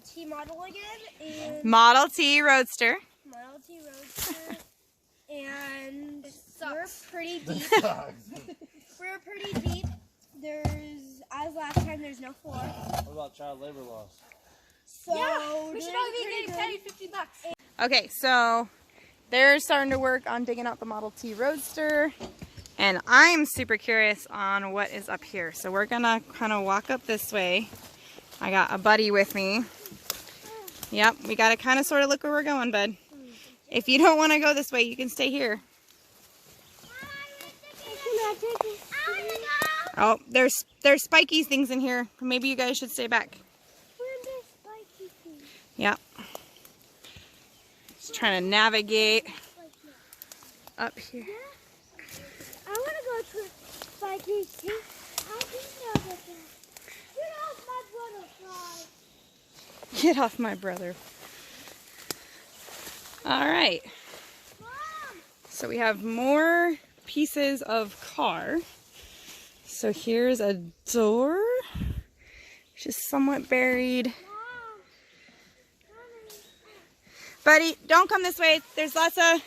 T model again. And Model T Roadster. Model T Roadster. And we're pretty deep. We're pretty deep. As last time, there's no floor. What about child labor laws? So yeah, we should all be getting paid $50. Okay, so they're starting to work on digging out the Model T Roadster. And I'm super curious on what is up here. So we're gonna kind of walk up this way. I got a buddy with me. Yep, we gotta kind of sort of look where we're going, bud. If you don't want to go this way, you can stay here. Oh, there's spiky things in here. Maybe you guys should stay back. Yep. Just trying to navigate up here. I want to go to spiky too. How do you know that? Get off my butterfly. Get off my brother. All right. Mom. So we have more pieces of car. So here's a door, which is somewhat buried. Mom. Buddy, don't come this way. There's lots of,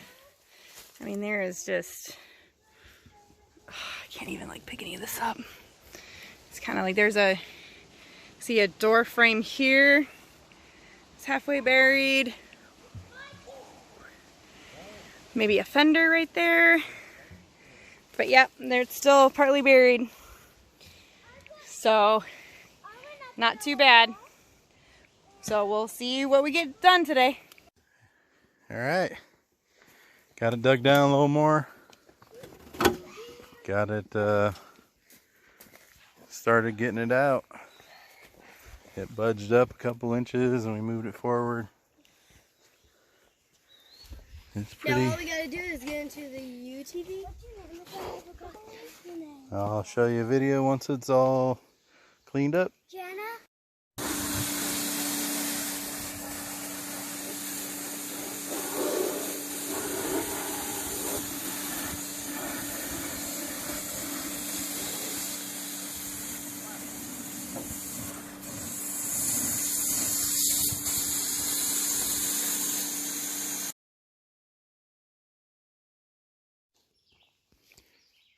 I mean, there is just, I can't even like pick any of this up. It's kind of like there's a, see a door frame here. It's halfway buried. Maybe a fender right there. But yep, they're still partly buried. So, not too bad. So we'll see what we get done today. All right. Got it dug down a little more. Got it started getting it out. It budged up a couple inches and we moved it forward. It's pretty. Now all we gotta do is get into the UTV. I'll show you a video once it's all cleaned up. Jenna?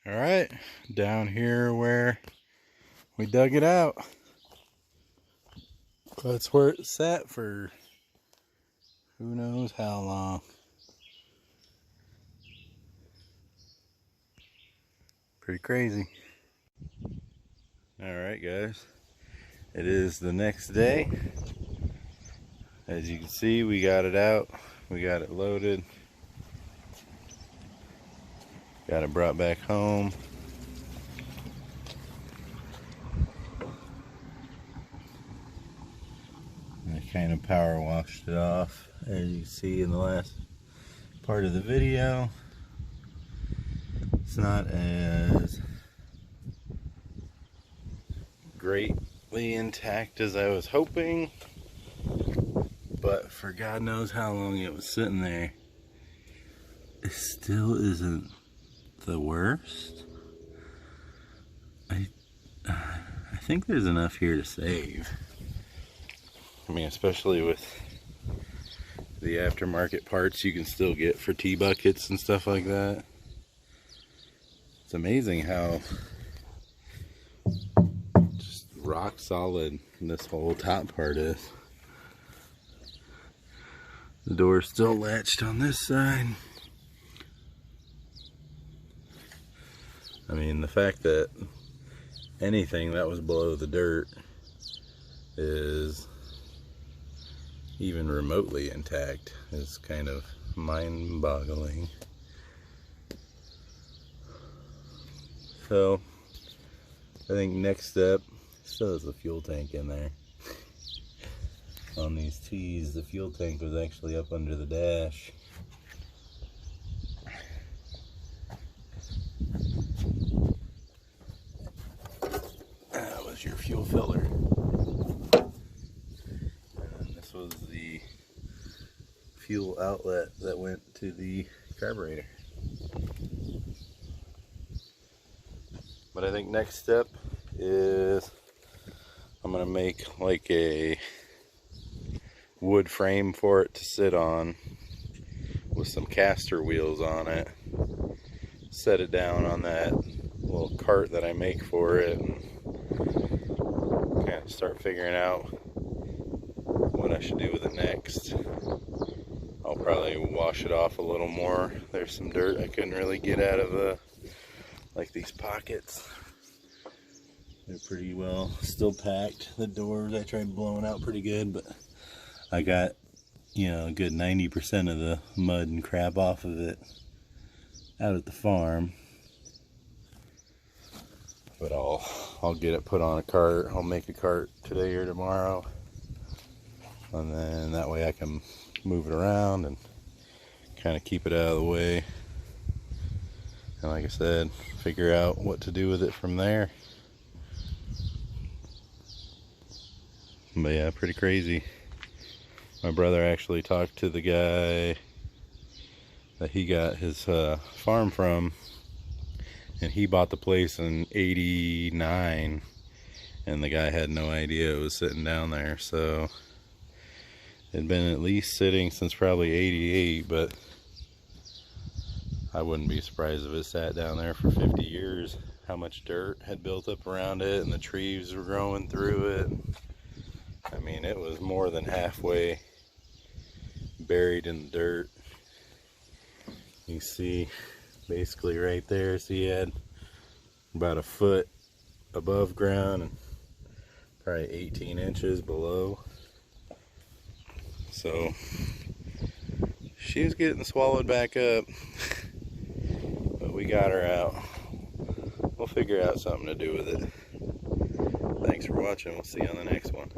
All right, down here where we dug it out. That's where it sat for who knows how long. Pretty crazy. All right, guys. It is the next day. As you can see, we got it out. We got it loaded. Got it brought back home. I kind of power washed it off, as you can see in the last part of the video. It's not as greatly intact as I was hoping, but for God knows how long it was sitting there, it still isn't the worst. I think there's enough here to save. I mean, especially with the aftermarket parts you can still get for T-buckets and stuff like that. It's amazing how just rock solid this whole top part is. The door's still latched on this side. I mean, the fact that anything that was below the dirt is even remotely intact is kind of mind-boggling. So, I think next step, still has a fuel tank in there. On these T's, the fuel tank was actually up under the dash. That was your fuel filler. And this was the fuel outlet that went to the carburetor. But I think next step is I'm gonna make like a wood frame for it to sit on with some caster wheels on it. Set it down on that little cart that I make for it, and kind of start figuring out what I should do with it next. I'll probably wash it off a little more. There's some dirt I couldn't really get out of like these pockets. They're pretty well still packed. The doors I tried blowing out pretty good, but I got, you know, a good 90% of the mud and crap off of it out at the farm. But I'll get it put on a cart. I'll make a cart today or tomorrow, and then that way I can move it around and kind of keep it out of the way. And like I said, figure out what to do with it from there. But yeah, pretty crazy. My brother actually talked to the guy that he got his farm from, and he bought the place in '89, and the guy had no idea it was sitting down there. So it had been at least sitting since probably '88, but I wouldn't be surprised if it sat down there for 50 years. How much dirt had built up around it, and the trees were growing through it. I mean, it was more than halfway buried in the dirt. You see basically right there, so you had about a foot above ground and probably 18 inches below. So she was getting swallowed back up, but we got her out. We'll figure out something to do with it. Thanks for watching. We'll see you on the next one.